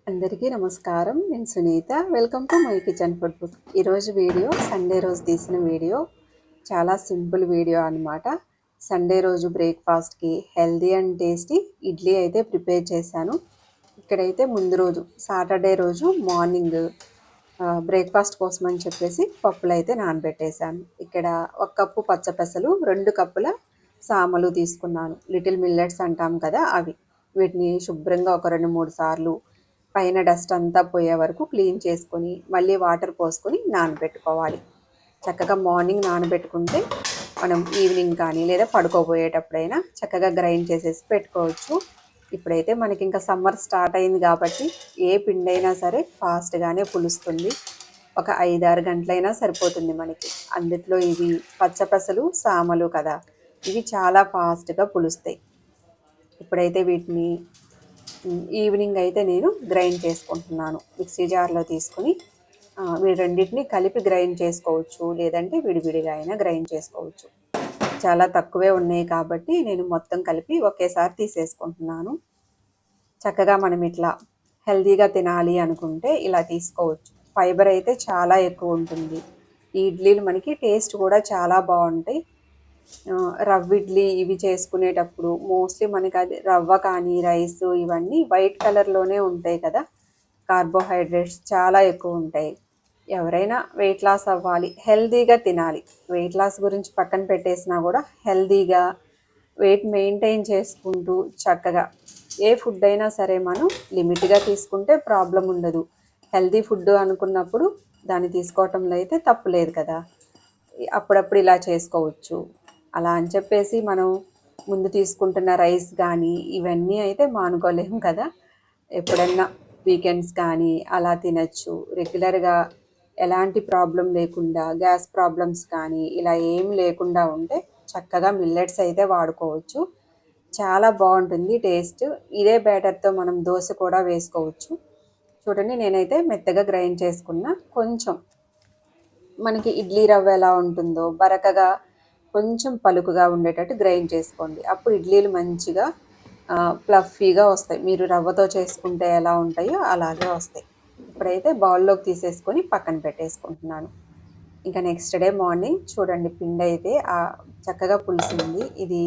అందరికీ నమస్కారం. నేను Sunitha. Welcome to my kitchen food book. ఈరోజు వీడియో సండే రోజు తీసిన వీడియో. చాలా సింపుల్ వీడియో అనమాట. సండే రోజు బ్రేక్ఫాస్ట్కి హెల్దీ అండ్ టేస్టీ ఇడ్లీ అయితే ప్రిపేర్ చేశాను. ఇక్కడైతే ముందు రోజు సాటర్డే రోజు మార్నింగ్ బ్రేక్ఫాస్ట్ కోసం అని చెప్పేసి పప్పులు అయితే నానబెట్టేశాను. ఇక్కడ 1 కప్పు పచ్చపెసలు, 2 కప్పుల సామలు తీసుకున్నాను. లిటిల్ మిల్లెట్స్ అంటాం కదా అవి. వీటిని శుభ్రంగా ఒక 2-3 సార్లు పైన డస్ట్ అంతా పోయే వరకు క్లీన్ చేసుకొని మళ్ళీ వాటర్ పోసుకొని నానబెట్టుకోవాలి. చక్కగా మార్నింగ్ నానబెట్టుకుంటే మనం ఈవినింగ్ కానీ లేదా పడుకోబోయేటప్పుడైనా చక్కగా గ్రైండ్ చేసేసి పెట్టుకోవచ్చు. ఇప్పుడైతే మనకి ఇంకా సమ్మర్ స్టార్ట్ అయింది కాబట్టి ఏ పిండైనా సరే ఫాస్ట్గానే పులుస్తుంది. ఒక 5-6 గంటలైనా సరిపోతుంది మనకి. అందుట్లో ఇవి పచ్చపెసలు సామలు కదా, ఇవి చాలా ఫాస్ట్గా పులుస్తాయి. ఇప్పుడైతే వీటిని ఈవినింగ్ అయితే నేను గ్రైండ్ చేసుకుంటున్నాను. మిక్సీ జార్లో తీసుకుని వీటి రెండింటిని కలిపి గ్రైండ్ చేసుకోవచ్చు, లేదంటే విడివిడిగా అయినా గ్రైండ్ చేసుకోవచ్చు. చాలా తక్కువే ఉన్నాయి కాబట్టి నేను మొత్తం కలిపి ఒకేసారి తీసేసుకుంటున్నాను. చక్కగా మనం ఇట్లా హెల్తీగా తినాలి అనుకుంటే ఇలా తీసుకోవచ్చు. ఫైబర్ అయితే చాలా ఎక్కువ ఉంటుంది. ఈ ఇడ్లీలు మనకి టేస్ట్ కూడా చాలా బాగుంటాయి. రవ్వ ఇడ్లీ ఇవి చేసుకునేటప్పుడు మోస్ట్లీ మనకి అది రవ్వ కానీ రైస్ ఇవన్నీ వైట్ కలర్లోనే ఉంటాయి కదా. కార్బోహైడ్రేట్స్ చాలా ఎక్కువ ఉంటాయి. ఎవరైనా వెయిట్ లాస్ అవ్వాలి, హెల్తీగా తినాలి. వెయిట్ లాస్ గురించి పక్కన పెట్టేసినా కూడా హెల్తీగా వెయిట్ మెయింటైన్ చేసుకుంటూ చక్కగా ఏ ఫుడ్ అయినా సరే మనం లిమిట్గా తీసుకుంటే ప్రాబ్లం ఉండదు. హెల్తీ ఫుడ్ అనుకున్నప్పుడు దాన్ని తీసుకోవటంలో అయితే తప్పు లేదు కదా. అప్పుడప్పుడు ఇలా చేసుకోవచ్చు. అలా అని చెప్పేసి మనం ముందు తీసుకుంటున్న రైస్ కానీ ఇవన్నీ అయితే మానుకోలేము కదా. ఎప్పుడన్నా వీకెండ్స్ కానీ అలా తినచ్చు. రెగ్యులర్గా ఎలాంటి ప్రాబ్లం లేకుండా, గ్యాస్ ప్రాబ్లమ్స్ కానీ ఇలా ఏం లేకుండా ఉంటే చక్కగా మిల్లెట్స్ అయితే వాడుకోవచ్చు. చాలా బాగుంటుంది టేస్ట్. ఇదే బ్యాటర్తో మనం దోశ కూడా వేసుకోవచ్చు. చూడండి, నేనైతే మెత్తగా గ్రైండ్ చేసుకున్న. కొంచెం మనకి ఇడ్లీ రవ్వ ఎలా ఉంటుందో బరకగా కొంచెం పలుకుగా ఉండేటట్టు గ్రైండ్ చేసుకోండి. అప్పుడు ఇడ్లీలు మంచిగా ఫ్లఫీగా వస్తాయి. మీరు రవ్వతో చేసుకుంటే ఎలా ఉంటాయో అలాగే వస్తాయి. ఇప్పుడైతే బౌల్లోకి తీసేసుకొని పక్కన పెట్టేసుకుంటున్నాను. ఇంకా నెక్స్ట్ డే మార్నింగ్ చూడండి, పిండి అయితే చక్కగా పులిసింది. ఇది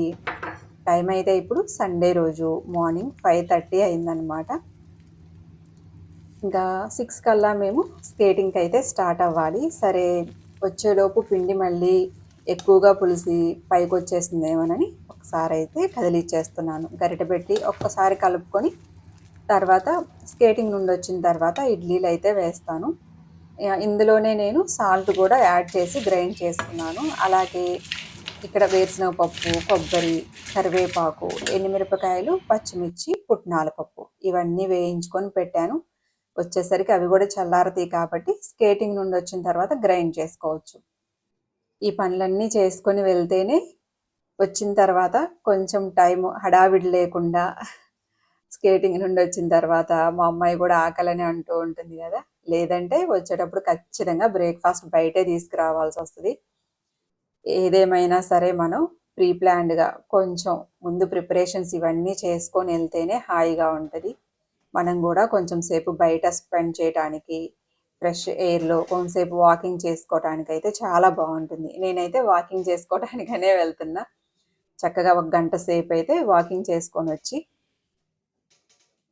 టైం అయితే ఇప్పుడు సండే రోజు మార్నింగ్ 5:30 అయిందనమాట. ఇంకా 6 కల్లా మేము స్కేటింగ్కి అయితే స్టార్ట్ అవ్వాలి. సరే, వచ్చేలోపు పిండి మళ్ళీ ఎక్కువగా పులిసి పైకి వచ్చేసిందేమోనని ఒకసారి అయితే కదిలిచ్చేస్తున్నాను. గరిటె పెట్టి ఒక్కసారి కలుపుకొని తర్వాత స్కేటింగ్ నుండి వచ్చిన తర్వాత ఇడ్లీలు అయితే వేస్తాను. ఇందులోనే నేను సాల్ట్ కూడా యాడ్ చేసి గ్రైండ్ చేసుకున్నాను. అలాగే ఇక్కడ వేరుశనగ పప్పు, కొబ్బరి, కరివేపాకు, ఎండుమిరపకాయలు, పచ్చిమిర్చి, పుట్నాల పప్పు ఇవన్నీ వేయించుకొని పెట్టాను. వచ్చేసరికి అవి కూడా చల్లారతాయి కాబట్టి స్కేటింగ్ నుండి వచ్చిన తర్వాత గ్రైండ్ చేసుకోవచ్చు. ఈ పనులన్నీ చేసుకొని వెళ్తేనే వచ్చిన తర్వాత కొంచెం టైం హడావిడి లేకుండా, స్కేటింగ్ నుండి వచ్చిన తర్వాత మా అమ్మాయి కూడా ఆకలని అంటూ ఉంటుంది కదా, లేదంటే వచ్చేటప్పుడు ఖచ్చితంగా బ్రేక్ఫాస్ట్ బయటే తీసుకురావాల్సి వస్తుంది. ఏదేమైనా సరే మనం ప్రీ ప్లాన్డ్గా కొంచెం ముందు ప్రిపరేషన్స్ ఇవన్నీ చేసుకొని వెళ్తేనే హాయిగా ఉంటుంది. మనం కూడా కొంచెం సేపు బయట స్పెండ్ చేయడానికి, ఫ్రెష్ ఎయిర్లో కొంతసేపు వాకింగ్ చేసుకోవడానికి అయితే చాలా బాగుంటుంది. నేనైతే వాకింగ్ చేసుకోవడానికనే వెళ్తున్నా. చక్కగా 1 గంట సేపు అయితే వాకింగ్ చేసుకొని వచ్చి,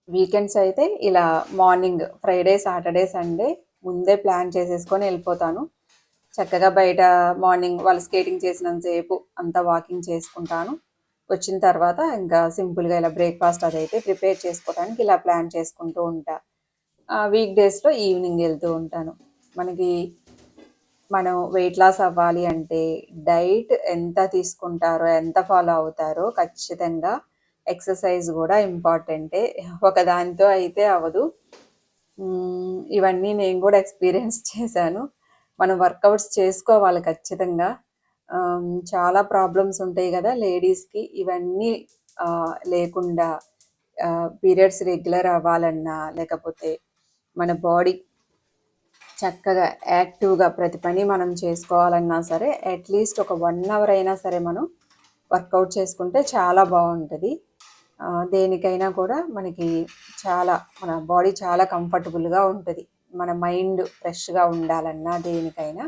వీకెండ్స్ అయితే ఇలా మార్నింగ్ ఫ్రైడే, సాటర్డే, సండే ముందే ప్లాన్ చేసేసుకొని వెళ్ళిపోతాను. చక్కగా బయట మార్నింగ్ వాళ్ళు స్కేటింగ్ చేసినంతసేపు అంతా వాకింగ్ చేసుకుంటాను. వచ్చిన తర్వాత ఇంకా సింపుల్గా ఇలా బ్రేక్ఫాస్ట్ అదైతే ప్రిపేర్ చేసుకోవడానికి ఇలా ప్లాన్ చేసుకుంటూ ఉంటా. వీక్ డేస్లో ఈవినింగ్ వెళ్తూ ఉంటాను. మనం వెయిట్ లాస్ అవ్వాలి అంటే డైట్ ఎంత తీసుకుంటారో, ఎంత ఫాలో అవుతారో ఖచ్చితంగా ఎక్సర్సైజ్ కూడా ఇంపార్టెంటే. ఒకదానితో అయితే అవ్వదు. ఇవన్నీ నేను కూడా ఎక్స్పీరియన్స్ చేశాను. మనం వర్కౌట్స్ చేసుకోవాలి ఖచ్చితంగా. చాలా ప్రాబ్లమ్స్ ఉంటాయి కదా లేడీస్కి. ఇవన్నీ లేకుండా పీరియడ్స్ రెగ్యులర్ అవ్వాలన్నా, లేకపోతే మన బాడీ చక్కగా యాక్టివ్గా ప్రతి పని మనం చేసుకోవాలన్నా సరే అట్లీస్ట్ ఒక 1 అవర్ అయినా సరే మనం వర్కౌట్ చేసుకుంటే చాలా బాగుంటుంది. దేనికైనా కూడా మనకి చాలా మన బాడీ చాలా కంఫర్టబుల్‌గా ఉంటది. మన మైండ్ ఫ్రెష్‌గా ఉండాలన్నా దేనికైనా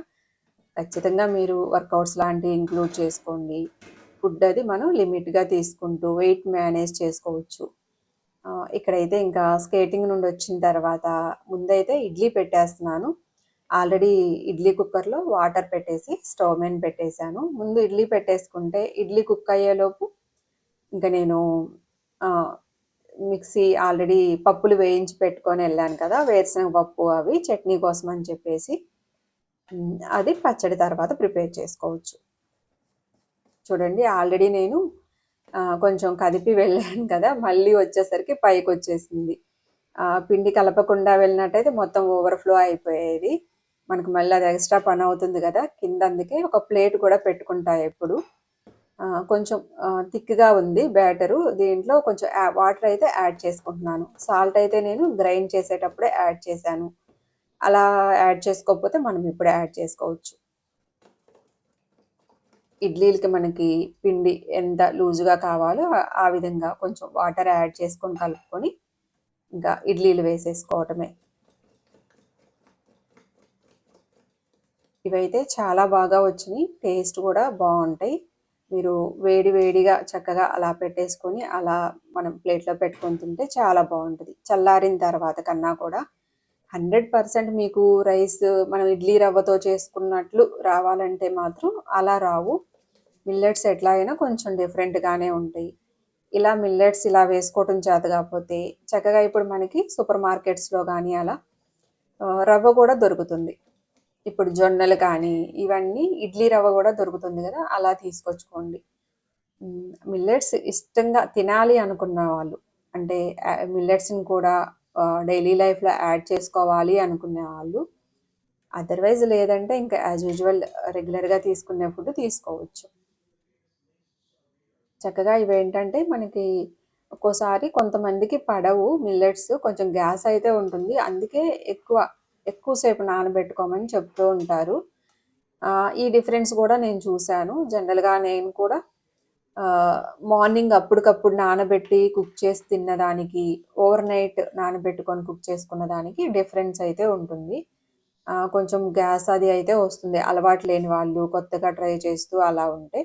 ఖచ్చితంగా మీరు వర్కౌట్స్ లాంటివి ఇంక్లూడ్ చేసుకోండి. ఫుడ్ అది మనం లిమిట్‌గా తీసుకుంటూ వెయిట్ మేనేజ్ చేసుకోవచ్చు. ఇక్కడైతే ఇంకా స్కేటింగ్ నుండి వచ్చిన తర్వాత ముందైతే ఇడ్లీ పెట్టేస్తున్నాను. ఆల్రెడీ ఇడ్లీ కుక్కర్‌లో వాటర్ పెట్టేసి స్టవ్ మీద పెట్టేసాను. ముందు ఇడ్లీ పెట్టేసుకుంటే ఇడ్లీ కుక్ అయ్యేలోపు ఇంక నేను ఆహ్, మిక్సీ ఆల్రెడీ పప్పులు వేయించి పెట్టుకొని ఎళ్ళాను కదా! వేరుశనగ పప్పు అవి చట్నీ కోసం అని చెప్పేసి అది పచ్చడి తర్వాత ప్రిపేర్ చేసుకోవచ్చు. చూడండి ఆల్రెడీ నేను కొంచెం కదిపి వెళ్ళాను కదా! మళ్ళీ వచ్చేసరికి పైకొచ్చేసింది. పిండి కలపకుండా వెళ్ళినట్టయితే మొత్తం ఓవర్‌ఫ్లో అయిపోయేది. మనకు మళ్ళీ అది ఎక్స్‌ట్రా పనవుతుంది గదా! కింద అందుకే ఒక ప్లేట్ కూడా పెట్టుకుంటా ఎప్పుడు. కొంచెం థిక్‌గా ఉంది బ్యాటరు. దీంట్లో కొంచెం వాటర్ అయితే యాడ్ చేసుకుంటున్నాను. సాల్ట్ అయితే నేను గ్రైండ్ చేసేటప్పుడే యాడ్ చేశాను. అలా యాడ్ చేసుకోకపోతే మనం ఇప్పుడే యాడ్ చేసుకోవచ్చు. ఇడ్లీలకి మనకి పిండి ఎంత లూజుగా కావాలో ఆ విధంగా కొంచెం వాటర్ యాడ్ చేసుకొని కలుపుకొని ఇంకా ఇడ్లీలు వేసేసుకోవటమే. ఇవైతే చాలా బాగా వచ్చినాయి. టేస్ట్ కూడా బావుంటాయి. మీరు వేడి వేడిగా చక్కగా అలా పెట్టేసుకొని అలా మనం ప్లేట్‌లో పెట్టుకొని తింటే చాలా బావుంటది. చల్లారిన తర్వాత కన్నా కూడా 100% మీకు రైస్ మనం ఇడ్లీ రవ్వతో చేసుకున్నట్లు రావాలంటే మాత్రం అలా రావు. మిల్లెట్స్ ఎట్లా అయినా కొంచెం డిఫరెంట్‌గానే ఉంటాయి. ఇలా మిల్లెట్స్ ఇలా వేసుకోవటం చేత కాకపోతే చక్కగా ఇప్పుడు మనకి సూపర్ మార్కెట్స్‌లో గానీ అలా రవ్వ కూడా దొరుకుతుంది. ఇప్పుడు జొన్నలు కానీ ఇవన్నీ ఇడ్లీ రవ్వ కూడా దొరుకుతుంది గదా! అలా తీసుకొచ్చుకోండి. మిల్లెట్స్ ఇష్టంగా తినాలి అనుకున్న వాళ్ళు అంటే మిల్లెట్స్‌ని కూడా డైలీ లైఫ్‌లో యాడ్ చేసుకోవాలి అనుకునే వాళ్ళు అదర్‌వైజ్ లేదంటే ఇంకా యాజ్ యూజువల్ రెగ్యులర్‌గా తీసుకునే ఫుడ్ తీసుకోవచ్చు. చక్కగా ఇవేంటంటే మనకి ఒక్కోసారి కొంతమందికి పడవు మిల్లెట్స్. కొంచెం గ్యాస్ అయితే ఉంటుంది. అందుకే ఎక్కువ సేపు నానబెట్టుకోమని చెప్తూ ఉంటారు. ఈ డిఫరెన్స్ గూడా నేను చూసాను. జనరల్‌గా నేను కూడా ఆహ్, మార్నింగ్ అప్పటికప్పుడు నానబెట్టి కుక్ చేసి తిన్నదానికి, ఓవర్‌నైట్ నానబెట్టుకొని కుక్ చేసుకున్న దానికి డిఫరెన్స్ అయితే ఉంటుంది. కొంచెం గ్యాస్ అది అయితే వస్తుంది. అలవాటు లేని వాళ్ళు కొత్తగా ట్రై చేస్తూ అలా ఉంటే.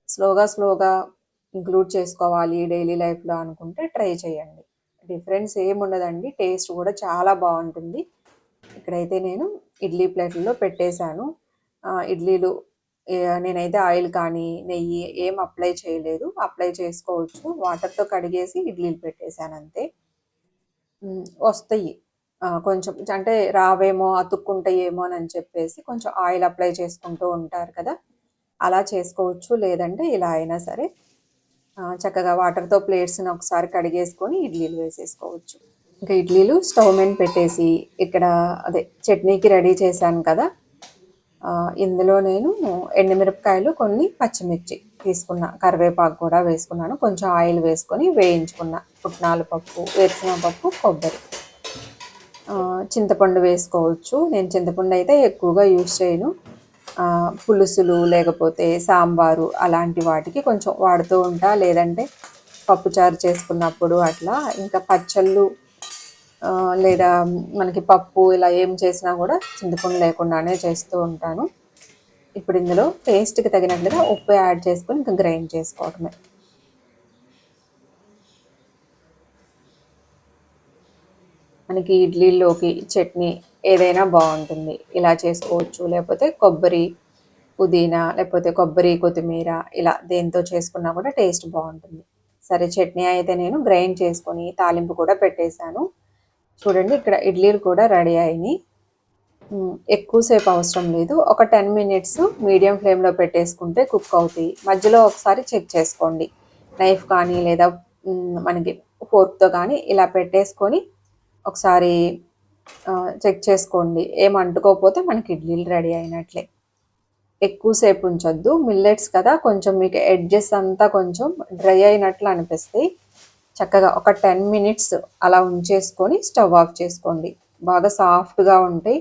స్లోగా ఇంక్లూడ్ చేసుకోవాలి డైలీ లైఫ్‌లో అనుకుంటే ట్రై చేయండి. డిఫరెన్స్ ఏముండదండి. టేస్ట్ గూడా చాలా బావుంటుంది. ఇక్కడైతే నేను ఇడ్లీ ప్లేట్‌లో పెట్టేసాను. ఇడ్లీలు నేనైతే ఆయిల్ కానీ, నెయ్యి ఏం అప్లై చేయలేదు. అప్లై చేసుకోవచ్చు. వాటర్‌తో కడిగేసి ఇడ్లీలు పెట్టేసానంతే. వస్తయి. కొంచెం అంటే రావేమో, అతుక్కుంటాయేమోనని చెప్పేసి కొంచెం ఆయిల్ అప్లై చేసుకుంటూ ఉంటారు కదా! అలా చేసుకోవచ్చు. లేదంటే ఇలా అయినా సరే చక్కగా వాటర్‌తో ప్లేట్స్‌ని ఒకసారి కడిగేసుకొని ఇడ్లీలు వేసేసుకోవచ్చు. ఇంకా ఇడ్లీలు స్టవ్ మీద పెట్టేసి ఇక్కడ అదే చట్నీకి రెడీ చేశాను కదా! ఇందులో నేను ఎండుమిరపకాయలు, కొన్ని పచ్చిమిర్చి తీసుకున్న. కరివేపాకు కూడా వేసుకున్నాను. కొంచెం ఆయిల్ వేసుకొని వేయించుకున్న. పుట్నాల పప్పు, వేరుశనగ పప్పు, కొబ్బరి. చింతపండు వేసుకోవచ్చు. నేను చింతపండు అయితే ఎక్కువగా యూజ్ చేయను. పులుసులు లేకపోతే సాంబారు అలాంటి వాటికి కొంచెం వాడుతూ ఉంటా. లేదంటే పప్పుచారు చేసుకున్నప్పుడు అట్లా. ఇంకా పచ్చళ్ళు లేదా మనకి పప్పు ఇలా ఏం చేసినా కూడా చింతపండు లేకుండానే చేస్తూ ఉంటాను. ఇప్పుడు ఇందులో టేస్ట్‌కి తగినట్లుగా ఉప్పు యాడ్ చేసుకొని ఇంకా గ్రైండ్ చేసుకోవడమే. మనకి ఇడ్లీల్లోకి చట్నీ ఏదైనా బావుంటుంది. ఇలా చేసుకోవచ్చు. లేకపోతే కొబ్బరి, పుదీనా లేకపోతే కొబ్బరి, కొత్తిమీర ఇలా దేనితో చేసుకున్నా కూడా టేస్ట్ బావుంటుంది. సరే చట్నీ అయితే నేను గ్రైండ్ చేసుకొని తాలింపు కూడా పెట్టేసాను. చూడండి ఇక్కడ ఇడ్లీలు కూడా రెడీ అయినియి. ఎక్కువ సేపు అవసరం లేదు. ఒక 10 మినిట్స్ మీడియం ఫ్లేమ్‌లో పెట్టేసుకుంటే కుక్ అవుతాయి. మధ్యలో ఒకసారి చెక్ చేసుకోండి. నైఫ్ కానీ లేదా మనకి ఫోర్క్‌తో కానీ ఇలా పెట్టేసుకొని ఒకసారి చెక్ చేసుకోండి. ఏం అంటుకోకపోతే మనకి ఇడ్లీలు రెడీ అయినట్లే. ఎక్కువ సేపు ఉంచొద్దు. మిల్లెట్స్ కదా! కొంచెం మీకు ఎడ్జెస్ అంతా కొంచెం డ్రై అయినట్లు అనిపిస్తాయి. చక్కగా ఒక 10 మినిట్స్ అలా ఉంచేసుకొని స్టవ్ ఆఫ్ చేసుకోండి. బాగా సాఫ్ట్‌గా ఉంటాయి.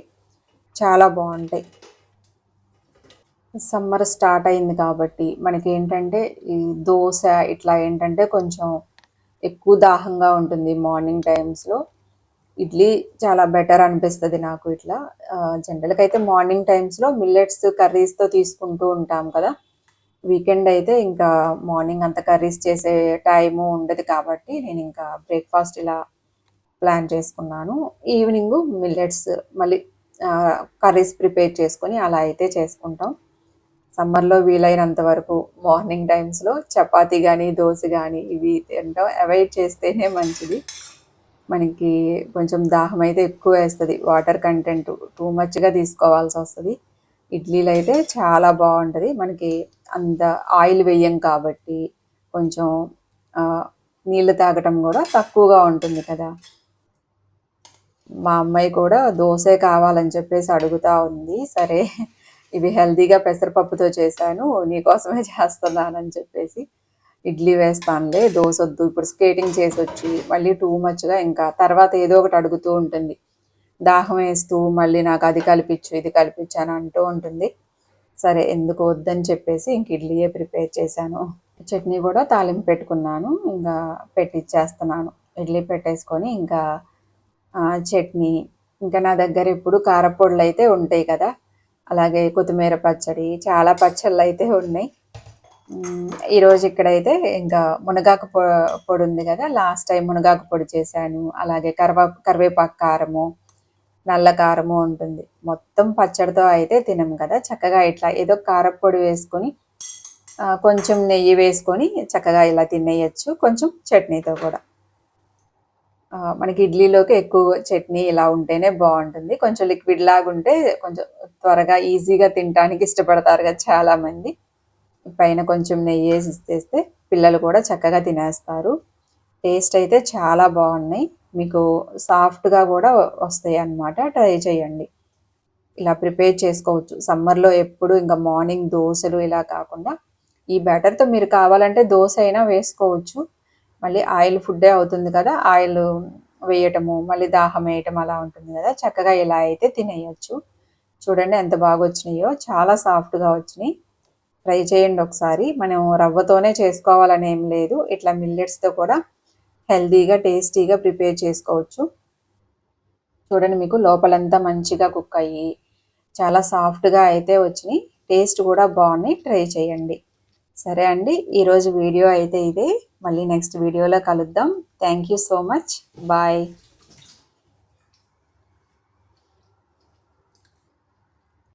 చాలా బావుంటాయి. సమ్మర్ స్టార్ట్ అయింది కాబట్టి మనకేంటంటే ఈ దోస ఇట్లా ఏంటంటే కొంచెం ఎక్కువ దాహంగా ఉంటుంది మార్నింగ్ టైమ్స్‌లో. ఇడ్లీ చాలా బెటర్ అనిపిస్తది నాకు ఇట్లా. జనరల్‌గా అయితే మార్నింగ్ టైమ్స్‌లో మిల్లెట్స్ కర్రీస్‌తో తీసుకుంటూ ఉంటాం కదా! వీకెండ్ అయితే ఇంకా మార్నింగ్ అంత కర్రీస్ చేసే టైము ఉండదు కాబట్టి నేనింకా బ్రేక్‌ఫాస్ట్ ఇలా ప్లాన్ చేసుకున్నాను. ఈవినింగు మిల్లెట్స్ మళ్ళీ కర్రీస్ ప్రిపేర్ చేసుకొని అలా అయితే చేసుకుంటాం. సమ్మర్‌లో వీలైనంత వరకు మార్నింగ్ టైమ్స్‌లో చపాతీ గానీ, దోస గానీ ఇవి తినడం అవాయిడ్ చేస్తేనే మంచిది. మనకి కొంచెం దాహమైతే ఎక్కువేస్తది. వాటర్ కంటెంట్ టూ మచ్‌గా తీసుకోవాల్సొస్తది. ఇడ్లీలైతే చాలా బావుంటది. మనకి అంత ఆయిల్ వెయ్యం కాబట్టి కొంచెం ఆహ్, నీళ్ళు తాగటం గూడా తక్కువగా ఉంటుంది కదా! మా అమ్మాయి కూడా దోసే కావాలని చెప్పేసి అడుగుతా ఉంది. సరే ఇవి హెల్తీగా పెసరపప్పుతో చేశాను. నీకోసమే చేస్తున్నానని చెప్పేసి, ఇడ్లీ వేస్తానులే దోసొద్దు. ఇప్పుడు స్కేటింగ్ చేసొచ్చి మళ్ళీ టూ మచ్‌గా ఇంకా తర్వాత ఏదో ఒకటి అడుగుతూ ఉంటుంది. దాహం వేస్తూ మళ్ళీ నాకు అది కలిపిచ్చు, ఇది కలిపిచ్చు అని అంటూ ఉంటుంది. సరే ఎందుకు వద్దని చెప్పేసి ఇంక ఇడ్లీయే ప్రిపేర్ చేశాను. చట్నీ కూడా తాలింపు పెట్టుకున్నాను. ఇంగా పెట్టిచ్చేస్తున్నాను. ఇడ్లీ పెట్టేసుకొని ఇంకా చట్నీ, ఇంకా నా దగ్గర ఎప్పుడు కారప్పొడులైతే ఉంటాయి కదా! అలాగే కొత్తిమీర పచ్చడి, చాలా పచ్చళ్ళైతే ఉన్నాయి. ఈరోజు ఇక్కడైతే ఇంకా మునగాకు పొడుంది గదా! లాస్ట్ టైం మునగాకు పొడి చేశాను. అలాగే కరివేపాకు కారము, నల్ల కారము ఉంటుంది. మొత్తం పచ్చడితో అయితే తినం కదా! చక్కగా ఇట్లా ఏదో కారప్పొడి వేసుకొని కొంచెం నెయ్యి వేసుకొని చక్కగా ఇలా తినేయొచ్చు. కొంచెం చట్నీతో కూడా. మనకి ఇడ్లీలోకి ఎక్కువ చట్నీ ఇలా ఉంటేనే బావుంటుంది. కొంచెం లిక్విడ్ లాగుంటే కొంచెం త్వరగా ఈజీగా తినటానికి ఇష్టపడతారు కదా చాలామంది. పైన కొంచెం నెయ్యేసి ఇచ్చేస్తే పిల్లలు కూడా చక్కగా తినేస్తారు. టేస్ట్ అయితే చాలా బావున్నాయి. మీకు సాఫ్ట్‌గా గూడా వస్తాయన్నమాట. ట్రై చేయండి. ఇలా ప్రిపేర్ చేసుకోవచ్చు. సమ్మర్‌లో ఎప్పుడు ఇంక మార్నింగ్ దోసలు ఇలా కాకుండా, ఈ బ్యాటర్‌తో మీరు కావాలంటే దోస అయినా వేసుకోవచ్చు. మళ్ళీ ఆయిల్ ఫుడ్డే అవుతుంది కదా! ఆయిలు వేయటము, మళ్ళీ దాహం వేయటం అలా ఉంటుంది కదా! చక్కగా ఇలా అయితే తినేయొచ్చు. చూడండి ఎంత బాగొచ్చినాయో. చాలా సాఫ్ట్‌గా వచ్చినియి. ట్రై చేయండి ఒకసారి. మనం రవ్వతోనే చేసుకోవాలని ఏం లేదు. ఇట్లా మిల్లెట్స్‌తో కూడా హెల్తీగా, టేస్టీగా ప్రిపేర్ చేసుకోవచ్చు. చూడండి మీకు లోపలంతా మంచిగా కుక్ అయ్యి, చాలా సాఫ్ట్‌గా అయితే వచ్చినియి. టేస్ట్ కూడా బావున్నాయి. ట్రై చేయండి. సరే అండి. ఈరోజు వీడియో అయితే ఇదే. మళ్ళీ నెక్స్ట్ వీడియోలో కలుద్దాం. Thank you so much. Bye.